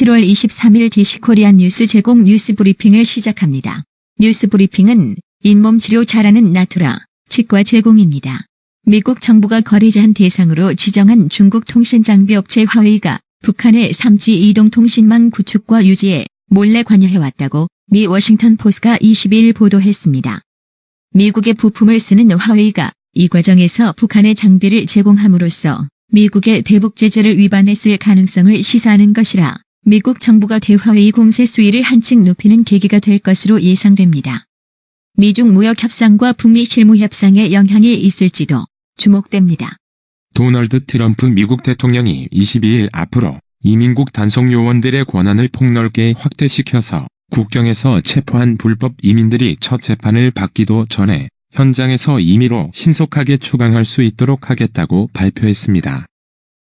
7월 23일 디시코리안 뉴스 제공 뉴스브리핑을 시작합니다. 뉴스브리핑은 잇몸 치료 잘하는 나투라 치과 제공입니다. 미국 정부가 거래제한 대상으로 지정한 중국 통신장비업체 화웨이가 북한의 3G 이동통신망 구축과 유지에 몰래 관여해왔다고 미 워싱턴 포스트가 22일 보도했습니다. 미국의 부품을 쓰는 화웨이가 이 과정에서 북한의 장비를 제공함으로써 미국의 대북 제재를 위반했을 가능성을 시사하는 것이라 미국 정부가 대화웨이 공세 수위를 한층 높이는 계기가 될 것으로 예상됩니다. 미중 무역 협상과 북미 실무 협상에 영향이 있을지도 주목됩니다. 도널드 트럼프 미국 대통령이 22일 앞으로 이민국 단속 요원들의 권한을 폭넓게 확대시켜서 국경에서 체포한 불법 이민들이 첫 재판을 받기도 전에 현장에서 임의로 신속하게 추방할 수 있도록 하겠다고 발표했습니다.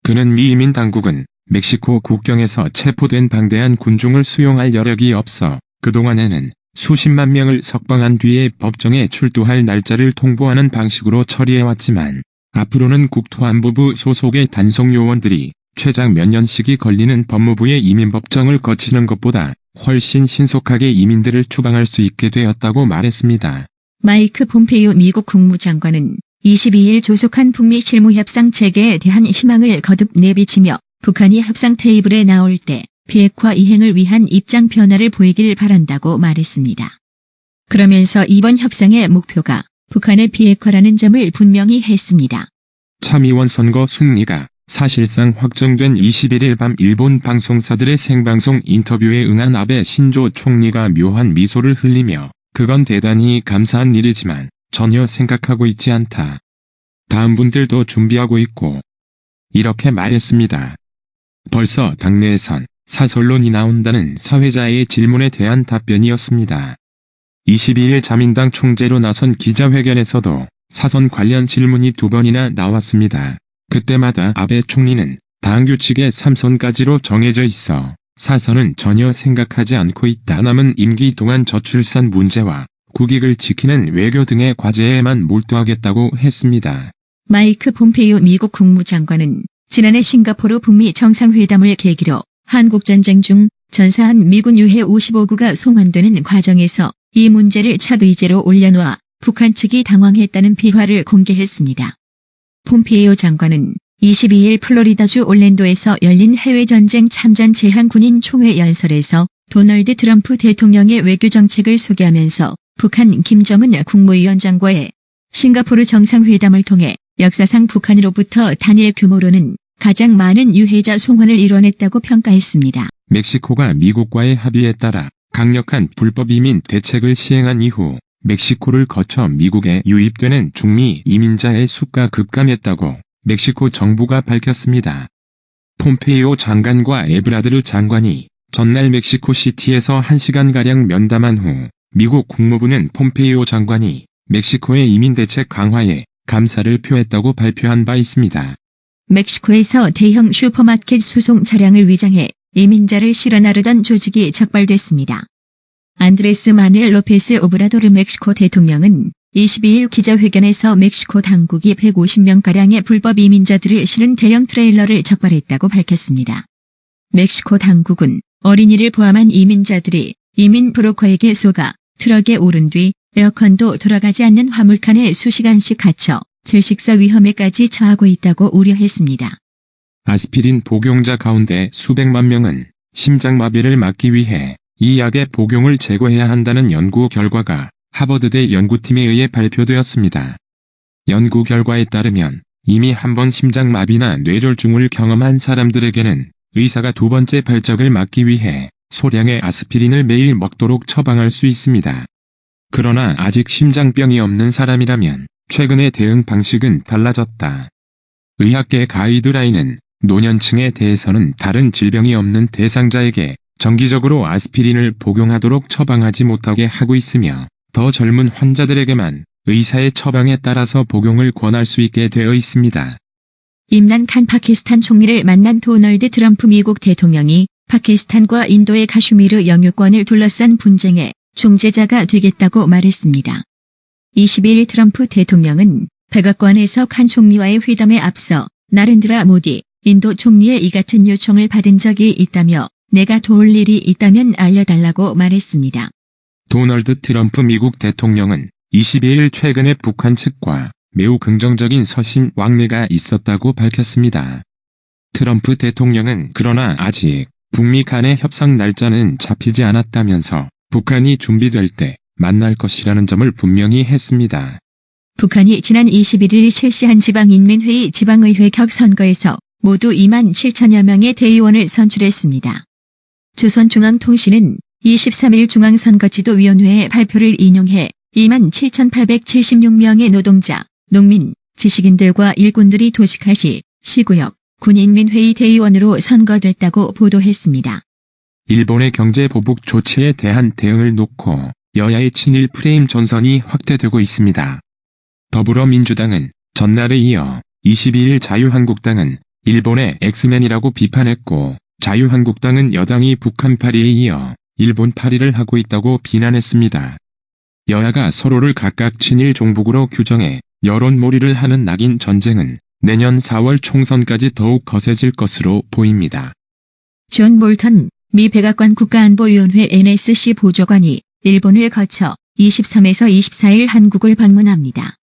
그는 미 이민 당국은 멕시코 국경에서 체포된 방대한 군중을 수용할 여력이 없어 그동안에는 수십만 명을 석방한 뒤에 법정에 출두할 날짜를 통보하는 방식으로 처리해왔지만 앞으로는 국토안보부 소속의 단속 요원들이 최장 몇 년씩이 걸리는 법무부의 이민법정을 거치는 것보다 훨씬 신속하게 이민들을 추방할 수 있게 되었다고 말했습니다. 마이크 폼페이오 미국 국무장관은 22일 조속한 북미 실무협상 체계에 대한 희망을 거듭 내비치며 북한이 협상 테이블에 나올 때 비핵화 이행을 위한 입장 변화를 보이길 바란다고 말했습니다. 그러면서 이번 협상의 목표가 북한의 비핵화라는 점을 분명히 했습니다. 참의원 선거 승리가 사실상 확정된 21일 밤 일본 방송사들의 생방송 인터뷰에 응한 아베 신조 총리가 묘한 미소를 흘리며 그건 대단히 감사한 일이지만 전혀 생각하고 있지 않다. 다음 분들도 준비하고 있고 이렇게 말했습니다. 벌써 당내에선 사설론이 나온다는 사회자의 질문에 대한 답변이었습니다. 22일 자민당 총재로 나선 기자회견에서도 사선 관련 질문이 2번이나 나왔습니다. 그때마다 아베 총리는 당 규칙의 3선까지로 정해져 있어 사선은 전혀 생각하지 않고 있다. 남은 임기 동안 저출산 문제와 국익을 지키는 외교 등의 과제에만 몰두하겠다고 했습니다. 마이크 폼페이오 미국 국무장관은 지난해 싱가포르 북미 정상회담을 계기로 한국전쟁 중 전사한 미군 유해 55구가 송환되는 과정에서 이 문제를 첫 의제로 올려놓아 북한 측이 당황했다는 비화를 공개했습니다. 폼페이오 장관은 22일 플로리다주 올랜도에서 열린 해외전쟁 참전 제한군인 총회 연설에서 도널드 트럼프 대통령의 외교정책을 소개하면서 북한 김정은 국무위원장과의 싱가포르 정상회담을 통해 역사상 북한으로부터 단일 규모로는 가장 많은 유해자 송환을 이뤄냈다고 평가했습니다. 멕시코가 미국과의 합의에 따라 강력한 불법 이민 대책을 시행한 이후 멕시코를 거쳐 미국에 유입되는 중미 이민자의 수가 급감했다고 멕시코 정부가 밝혔습니다. 폼페이오 장관과 에브라드르 장관이 전날 멕시코시티에서 1시간가량 면담한 후 미국 국무부는 폼페이오 장관이 멕시코의 이민 대책 강화에 감사를 표했다고 발표한 바 있습니다. 멕시코에서 대형 슈퍼마켓 수송 차량을 위장해 이민자를 실어 나르던 조직이 적발됐습니다. 안드레스 마누엘 로페스 오브라도르 멕시코 대통령은 22일 기자회견에서 멕시코 당국이 150명가량의 불법 이민자들을 실은 대형 트레일러를 적발했다고 밝혔습니다. 멕시코 당국은 어린이를 포함한 이민자들이 이민 브로커에게 속아 트럭에 오른 뒤 에어컨도 돌아가지 않는 화물칸에 수시간씩 갇혀 질식사 위험에까지 처하고 있다고 우려했습니다. 아스피린 복용자 가운데 수백만 명은 심장마비를 막기 위해 이 약의 복용을 제거해야 한다는 연구 결과가 하버드대 연구팀에 의해 발표되었습니다. 연구 결과에 따르면 이미 한 번 심장마비나 뇌졸중을 경험한 사람들에게는 의사가 2번째 발작을 막기 위해 소량의 아스피린을 매일 먹도록 처방할 수 있습니다. 그러나 아직 심장병이 없는 사람이라면 최근의 대응 방식은 달라졌다. 의학계 가이드라인은 노년층에 대해서는 다른 질병이 없는 대상자에게 정기적으로 아스피린을 복용하도록 처방하지 못하게 하고 있으며 더 젊은 환자들에게만 의사의 처방에 따라서 복용을 권할 수 있게 되어 있습니다. 임란 칸 파키스탄 총리를 만난 도널드 트럼프 미국 대통령이 파키스탄과 인도의 카슈미르 영유권을 둘러싼 분쟁의 중재자가 되겠다고 말했습니다. 22일 트럼프 대통령은 백악관에서 칸 총리와의 회담에 앞서 나렌드라 모디 인도 총리의 이 같은 요청을 받은 적이 있다며 내가 도울 일이 있다면 알려달라고 말했습니다. 도널드 트럼프 미국 대통령은 22일 최근에 북한 측과 매우 긍정적인 서신 왕래가 있었다고 밝혔습니다. 트럼프 대통령은 그러나 아직 북미 간의 협상 날짜는 잡히지 않았다면서 북한이 준비될 때 만날 것이라는 점을 분명히 했습니다. 북한이 지난 21일 실시한 지방인민회의 지방의회 격선거에서 모두 2만 7천여 명의 대의원을 선출했습니다. 조선중앙통신은 23일 중앙선거지도위원회의 발표를 인용해 2만 7,876명의 노동자, 농민, 지식인들과 일꾼들이 도시카시, 시구역, 군인민회의 대의원으로 선거됐다고 보도했습니다. 일본의 경제 보복 조치에 대한 대응을 놓고 여야의 친일 프레임 전선이 확대되고 있습니다. 더불어민주당은 전날에 이어 22일 자유한국당은 일본의 엑스맨이라고 비판했고, 자유한국당은 여당이 북한 파리에 이어 일본 파리를 하고 있다고 비난했습니다. 여야가 서로를 각각 친일 종북으로 규정해 여론몰이를 하는 낙인 전쟁은 내년 4월 총선까지 더욱 거세질 것으로 보입니다. 존 볼턴 미 백악관 국가안보위원회 NSC 보좌관이 일본을 거쳐 23에서 24일 한국을 방문합니다.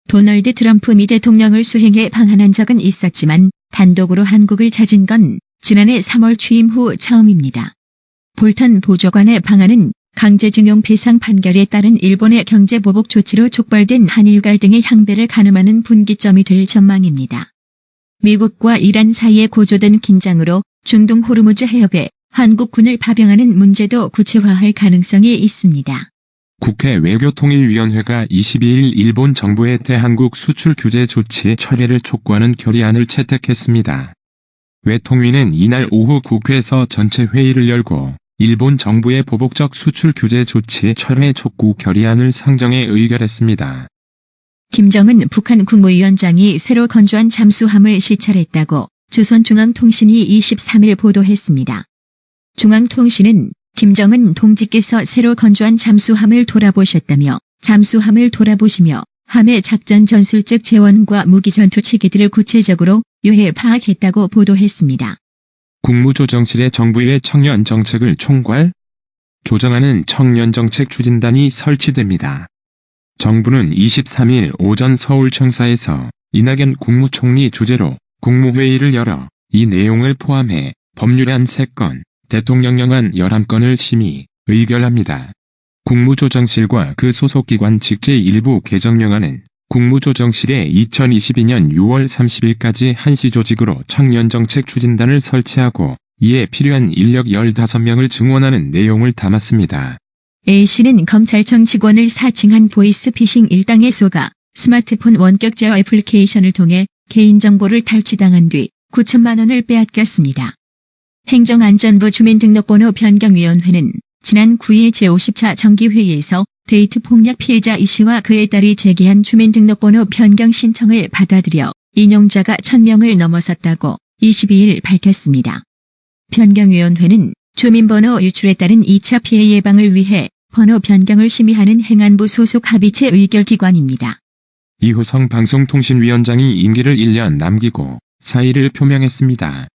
도널드 트럼프 미 대통령을 수행해 방한한 적은 있었지만 단독으로 한국을 찾은 건 지난해 3월 취임 후 처음입니다. 볼턴 보좌관의 방한은 강제징용 배상 판결에 따른 일본의 경제보복 조치로 촉발된 한일 갈등의 향배를 가늠하는 분기점이 될 전망입니다. 미국과 이란 사이에 고조된 긴장으로 중동 호르무즈 해협에 한국군을 파병하는 문제도 구체화할 가능성이 있습니다. 국회 외교통일위원회가 22일 일본 정부의 대한국 수출 규제 조치 철회를 촉구하는 결의안을 채택했습니다. 외통위는 이날 오후 국회에서 전체 회의를 열고 일본 정부의 보복적 수출 규제 조치 철회 촉구 결의안을 상정해 의결했습니다. 김정은 북한 국무위원장이 새로 건조한 잠수함을 시찰했다고 조선중앙통신이 23일 보도했습니다. 중앙통신은 김정은 동지께서 새로 건조한 잠수함을 돌아보셨다며 잠수함을 돌아보시며 함의 작전 전술적 재원과 무기 전투 체계들을 구체적으로 유해 파악했다고 보도했습니다. 국무조정실의 정부의 청년 정책을 총괄, 조정하는 청년정책 추진단이 설치됩니다. 정부는 23일 오전 서울청사에서 이낙연 국무총리 주재로 국무회의를 열어 이 내용을 포함해 법률안 3건, 대통령령안 11건을 심의, 의결합니다. 국무조정실과 그 소속기관 직제 일부 개정령안은 국무조정실에 2022년 6월 30일까지 한시 조직으로 청년정책 추진단을 설치하고 이에 필요한 인력 15명을 증원하는 내용을 담았습니다. A씨는 검찰청 직원을 사칭한 보이스피싱 일당에 속아 스마트폰 원격 제어 애플리케이션을 통해 개인정보를 탈취당한 뒤 9천만 원을 빼앗겼습니다. 행정안전부 주민등록번호 변경위원회는 지난 9일 제50차 정기회의에서 데이트 폭력 피해자 E씨와 그의 딸이 제기한 주민등록번호 변경 신청을 받아들여 인용자가 1000명을 넘어섰다고 22일 밝혔습니다. 변경위원회는 주민번호 유출에 따른 2차 피해 예방을 위해 번호 변경을 심의하는 행안부 소속 합의체 의결기관입니다. 이호성 방송통신위원장이 임기를 1년 남기고 사의를 표명했습니다.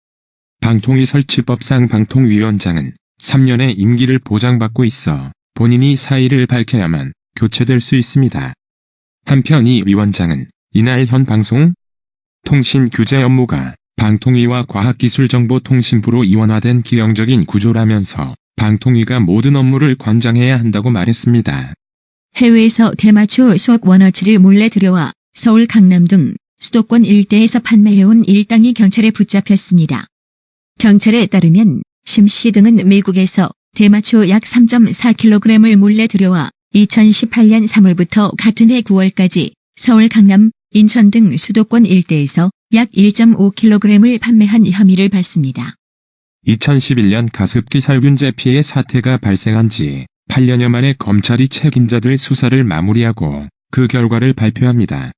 방통위 설치법상 방통위원장은 3년의 임기를 보장받고 있어 본인이 사의를 밝혀야만 교체될 수 있습니다. 한편 이 위원장은 이날 현 방송, 통신 규제 업무가 방통위와 과학기술정보통신부로 이원화된 기형적인 구조라면서 방통위가 모든 업무를 관장해야 한다고 말했습니다. 해외에서 대마초 수억 원어치를 몰래 들여와 서울 강남 등 수도권 일대에서 판매해온 일당이 경찰에 붙잡혔습니다. 경찰에 따르면 심씨 등은 미국에서 대마초 약 3.4kg을 몰래 들여와 2018년 3월부터 같은 해 9월까지 서울 강남, 인천 등 수도권 일대에서 약 1.5kg을 판매한 혐의를 받습니다. 2011년 가습기 살균제 피해 사태가 발생한 지 8년여 만에 검찰이 책임자들 수사를 마무리하고 그 결과를 발표합니다.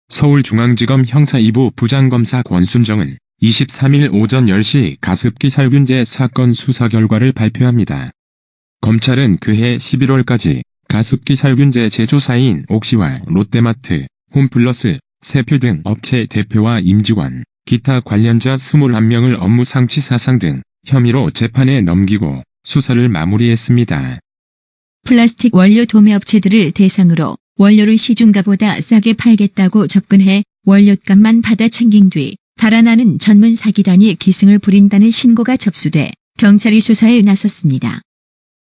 서울중앙지검 형사 2부 부장검사 권순정은 23일 오전 10시 가습기 살균제 사건 수사 결과를 발표합니다. 검찰은 그해 11월까지 가습기 살균제 제조사인 옥시와 롯데마트, 홈플러스, 세필 등 업체 대표와 임직원, 기타 관련자 21명을 업무 상치 사상 등 혐의로 재판에 넘기고 수사를 마무리했습니다. 플라스틱 원료 도매업체들을 대상으로 원료를 시중가보다 싸게 팔겠다고 접근해 원료값만 받아 챙긴 뒤 달아나는 전문 사기단이 기승을 부린다는 신고가 접수돼 경찰이 수사에 나섰습니다.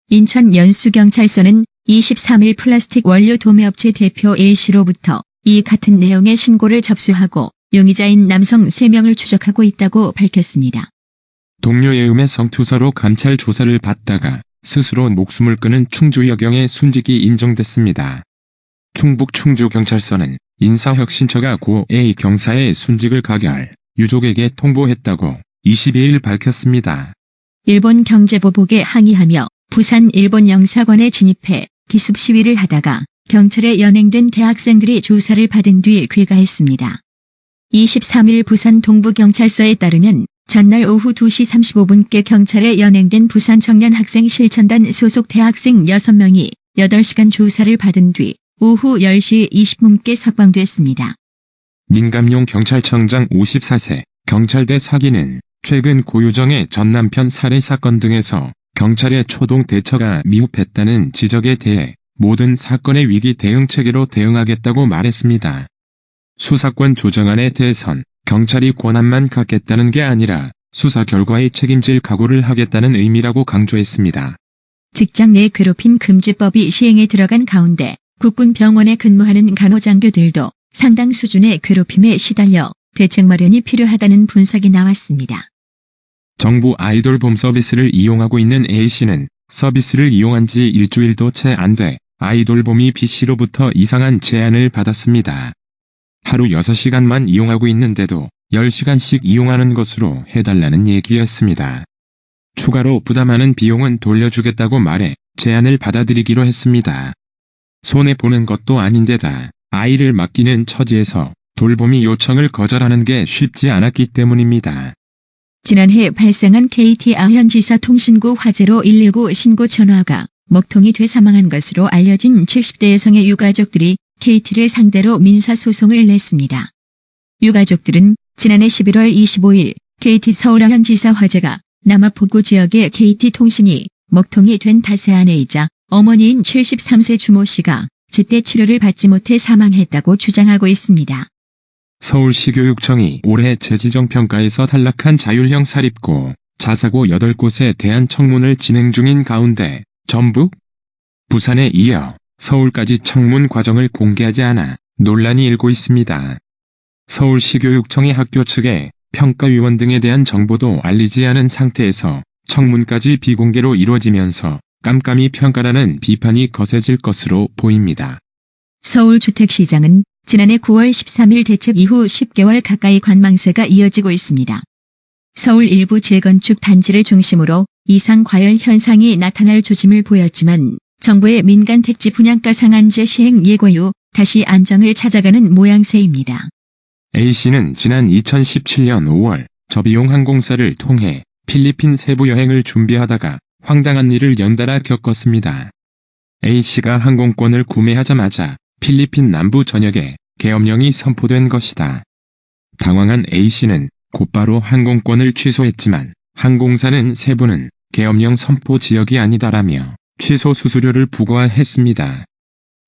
인천 연수경찰서는 23일 플라스틱 원료 도매업체 대표 A씨로부터 이 같은 내용의 신고를 접수하고 용의자인 남성 3명을 추적하고 있다고 밝혔습니다. 동료의 음해 성투서로 감찰 조사를 받다가 스스로 목숨을 끊은 충주여경의 순직이 인정됐습니다. 충북 충주경찰서는 인사혁신처가 고 A 경사의 순직을 가결, 유족에게 통보했다고 22일 밝혔습니다. 일본 경제보복에 항의하며 부산 일본 영사관에 진입해 기습 시위를 하다가 경찰에 연행된 대학생들이 조사를 받은 뒤 귀가했습니다. 23일 부산 동부경찰서에 따르면 전날 오후 2시 35분께 경찰에 연행된 부산 청년학생실천단 소속 대학생 6명이 8시간 조사를 받은 뒤 오후 10시 20분께 석방됐습니다. 민감용 경찰청장 54세 경찰대 사기는 최근 고유정의 전 남편 살해 사건 등에서 경찰의 초동 대처가 미흡했다는 지적에 대해 모든 사건의 위기 대응 체계로 대응하겠다고 말했습니다. 수사권 조정안에 대해선 경찰이 권한만 갖겠다는 게 아니라 수사 결과에 책임질 각오를 하겠다는 의미라고 강조했습니다. 직장 내 괴롭힘 금지법이 시행에 들어간 가운데 국군 병원에 근무하는 간호장교들도 상당 수준의 괴롭힘에 시달려 대책 마련이 필요하다는 분석이 나왔습니다. 정부 아이돌봄 서비스를 이용하고 있는 A씨는 서비스를 이용한 지 일주일도 채 안 돼 아이돌봄이 B씨로부터 이상한 제안을 받았습니다. 하루 6시간만 이용하고 있는데도 10시간씩 이용하는 것으로 해달라는 얘기였습니다. 추가로 부담하는 비용은 돌려주겠다고 말해 제안을 받아들이기로 했습니다. 손해보는 것도 아닌데다 아이를 맡기는 처지에서 돌봄이 요청을 거절하는 게 쉽지 않았기 때문입니다. 지난해 발생한 KT 아현지사 통신구 화재로 119 신고 전화가 먹통이 돼 사망한 것으로 알려진 70대 여성의 유가족들이 KT를 상대로 민사소송을 냈습니다. 유가족들은 지난해 11월 25일 KT 서울 아현지사 화재가 남아포구 지역의 KT통신이 먹통이 된 탓의 아내이자 어머니인 73세 주모 씨가 제때 치료를 받지 못해 사망했다고 주장하고 있습니다. 서울시교육청이 올해 재지정평가에서 탈락한 자율형 사립고, 자사고 8곳에 대한 청문을 진행 중인 가운데 전북, 부산에 이어 서울까지 청문 과정을 공개하지 않아 논란이 일고 있습니다. 서울시교육청이 학교 측에 평가위원 등에 대한 정보도 알리지 않은 상태에서 청문까지 비공개로 이루어지면서 깜깜이 평가라는 비판이 거세질 것으로 보입니다. 서울주택시장은 지난해 9월 13일 대책 이후 10개월 가까이 관망세가 이어지고 있습니다. 서울 일부 재건축 단지를 중심으로 이상 과열 현상이 나타날 조짐을 보였지만 정부의 민간 택지 분양가 상한제 시행 예고 이후 다시 안정을 찾아가는 모양새입니다. A씨는 지난 2017년 5월 저비용 항공사를 통해 필리핀 세부 여행을 준비하다가 황당한 일을 연달아 겪었습니다. A씨가 항공권을 구매하자마자 필리핀 남부 전역에 계엄령이 선포된 것이다. 당황한 A씨는 곧바로 항공권을 취소했지만 항공사는 세부는 계엄령 선포 지역이 아니다라며 취소 수수료를 부과했습니다.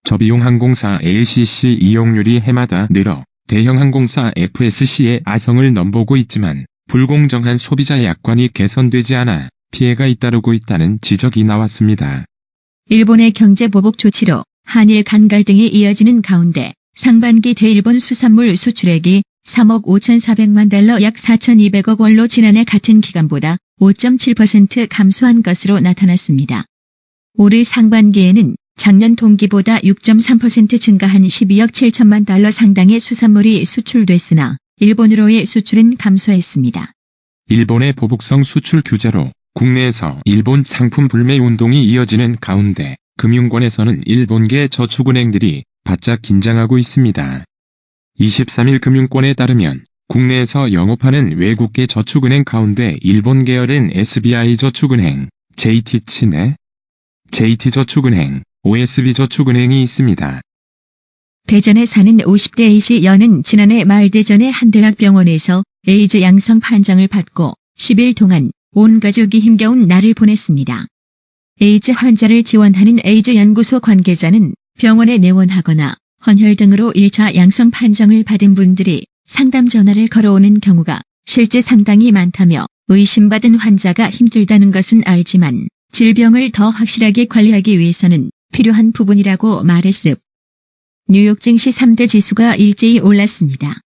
저비용 항공사 LCC 이용률이 해마다 늘어 대형 항공사 FSC의 아성을 넘보고 있지만 불공정한 소비자 약관이 개선되지 않아 피해가 잇따르고 있다는 지적이 나왔습니다. 일본의 경제보복 조치로 한일 간 갈등이 이어지는 가운데 상반기 대일본 수산물 수출액이 3억 5,400만 달러 약 4,200억 원로 지난해 같은 기간보다 5.7% 감소한 것으로 나타났습니다. 올해 상반기에는 작년 동기보다 6.3% 증가한 12억 7천만 달러 상당의 수산물이 수출됐으나 일본으로의 수출은 감소했습니다. 일본의 보복성 수출 규제로 국내에서 일본 상품 불매 운동이 이어지는 가운데 금융권에서는 일본계 저축은행들이 바짝 긴장하고 있습니다. 23일 금융권에 따르면 국내에서 영업하는 외국계 저축은행 가운데 일본 계열은 SBI저축은행, JT치네, JT저축은행, OSB저축은행이 있습니다. 대전에 사는 50대 A씨 여는 지난해 말 대전의 한 대학병원에서 에이즈 양성 판정을 받고 10일 동안 온 가족이 힘겨운 날을 보냈습니다. 에이즈 환자를 지원하는 에이즈 연구소 관계자는 병원에 내원하거나 헌혈 등으로 1차 양성 판정을 받은 분들이 상담 전화를 걸어오는 경우가 실제 상당히 많다며 의심받은 환자가 힘들다는 것은 알지만 질병을 더 확실하게 관리하기 위해서는 필요한 부분이라고 말했습. 뉴욕 증시 3대 지수가 일제히 올랐습니다.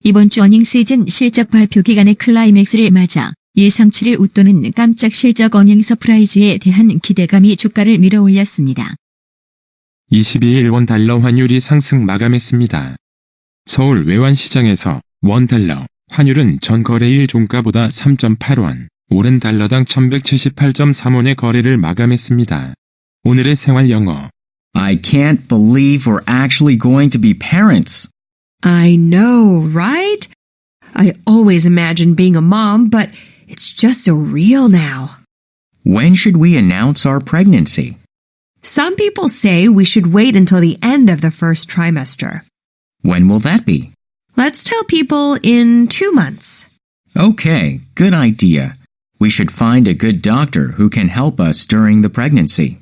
이번 주 어닝 시즌 실적 발표 기간의 클라이맥스를 맞아 예상치를 웃도는 깜짝 실적 어닝 서프라이즈에 대한 기대감이 주가를 밀어올렸습니다. 22일 원달러 환율이 상승 마감했습니다. 서울 외환시장에서 원달러 환율은 전 거래일 종가보다 3.8원, 오른 달러당 1178.3원의 거래를 마감했습니다. 오늘의 생활 영어. I can't believe we're actually going to be parents. I know, right? I always imagined being a mom, but it's just so real now. When should we announce our pregnancy? Some people say we should wait until the end of the first trimester. When will that be? Let's tell people in 2 months. Okay, good idea. We should find a good doctor who can help us during the pregnancy.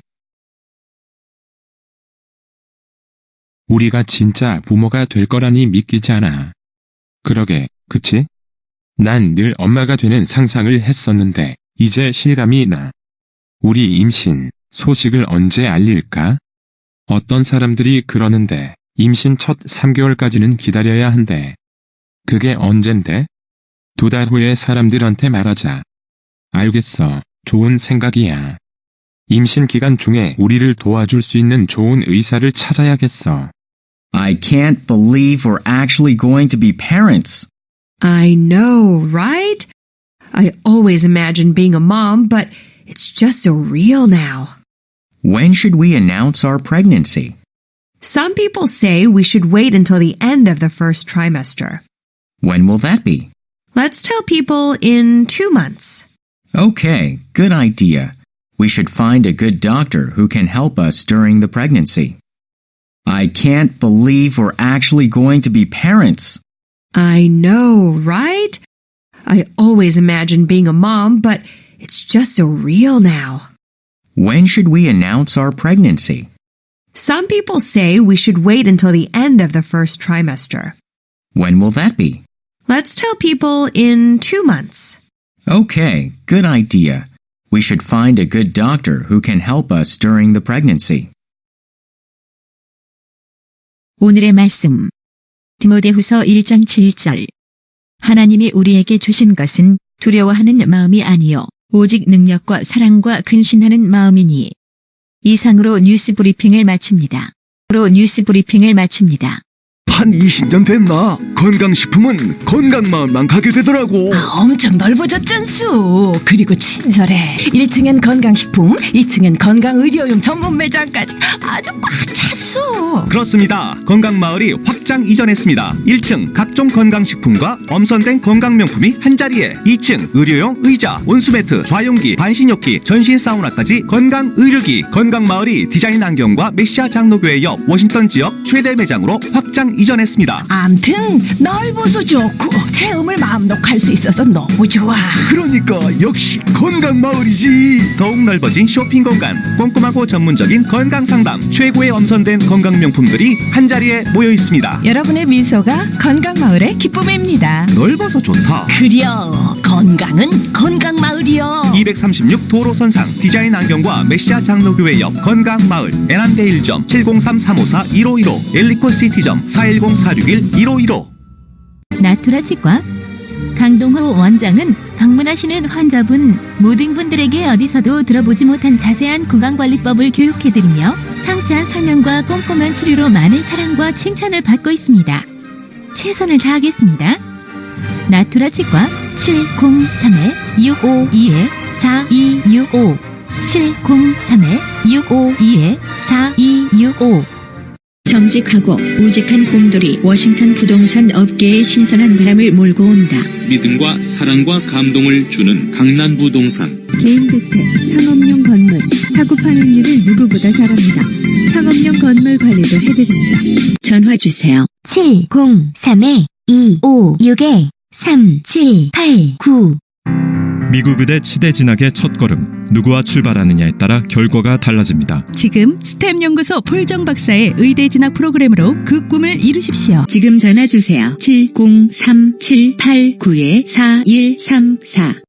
우리가 진짜 부모가 될 거라니 믿기지 않아. 그러게, 그치? 난 늘 엄마가 되는 상상을 했었는데 이제 실감이 나. 우리 임신 소식을 언제 알릴까? 어떤 사람들이 그러는데 임신 첫 3개월까지는 기다려야 한대. 그게 언젠데? 2달 후에 사람들한테 말하자. 알겠어. 좋은 생각이야. 임신 기간 중에 우리를 도와줄 수 있는 좋은 의사를 찾아야겠어. I can't believe we're actually going to be parents. I know, right? I always imagined being a mom, but it's just so real now. When should we announce our pregnancy? Some people say we should wait until the end of the first trimester. When will that be? Let's tell people in 2 months. Okay, good idea. We should find a good doctor who can help us during the pregnancy. I can't believe we're actually going to be parents. I know, right? I always imagined being a mom, but it's just so real now. When should we announce our pregnancy? Some people say we should wait until the end of the first trimester. When will that be? Let's tell people in 2 months. Okay, good idea. We should find a good doctor who can help us during the pregnancy. 오늘의 말씀. 디모데후서 1장 7절. 하나님이 우리에게 주신 것은 두려워하는 마음이 아니요 오직 능력과 사랑과 근신하는 마음이니. 이상으로 뉴스 브리핑을 마칩니다. 한 20년 됐나? 건강식품은 건강마을만 가게 되더라고. 엄청 넓어졌잖수. 그리고 친절해. 1층엔 건강식품, 2층엔 건강의료용 전문 매장까지 아주 꽉 찼어. 그렇습니다. 건강마을이 확장 이전했습니다. 1층 각종 건강식품과 엄선된 건강명품이 한자리에, 2층 의료용 의자, 온수매트, 좌용기, 반신욕기, 전신 사우나까지 건강의료기. 건강마을이 디자인 안경과 메시아 장로교회 옆 워싱턴 지역 최대 매장으로 확장 이전했습니다. 암튼 넓어서 좋고 체험을 마음 놓고 할 수 있어서 너무 좋아. 그러니까 역시 건강마을이지. 더욱 넓어진 쇼핑 공간, 꼼꼼하고 전문적인 건강상담, 최고의 엄선된 건강명품들이 한자리에 모여 있습니다. 여러분의 미소가 건강마을의 기쁨입니다. 넓어서 좋다. 그려 건강은 건강마을이여. 236 도로선상 디자인 안경과 메시아 장로교회 옆 건강마을, 애난데일점 703-354-1515, 엘리코시티점 410-461-1515. 나투라 치과 강동호 원장은 방문하시는 환자분 모든 분들에게 어디서도 들어보지 못한 자세한 구강관리법을 교육해드리며 상세한 설명과 꼼꼼한 치료로 많은 사랑과 칭찬을 받고 있습니다. 최선을 다하겠습니다. 나투라 치과 703-652-4265 703-652-4265. 정직하고 우직한 곰돌이 워싱턴 부동산 업계에 신선한 바람을 몰고 온다. 믿음과 사랑과 감동을 주는 강남부동산. 개인주택, 상업용 건물, 사고 파는일을 누구보다 잘합니다. 상업용 건물 관리도 해드립니다. 전화 주세요. 703-256-3789 미국 의대 치대 진학의 첫걸음, 누구와 출발하느냐에 따라 결과가 달라집니다. 지금 스템 연구소 폴정 박사의 의대 진학 프로그램으로 그 꿈을 이루십시오. 지금 전화 주세요. 703789-4134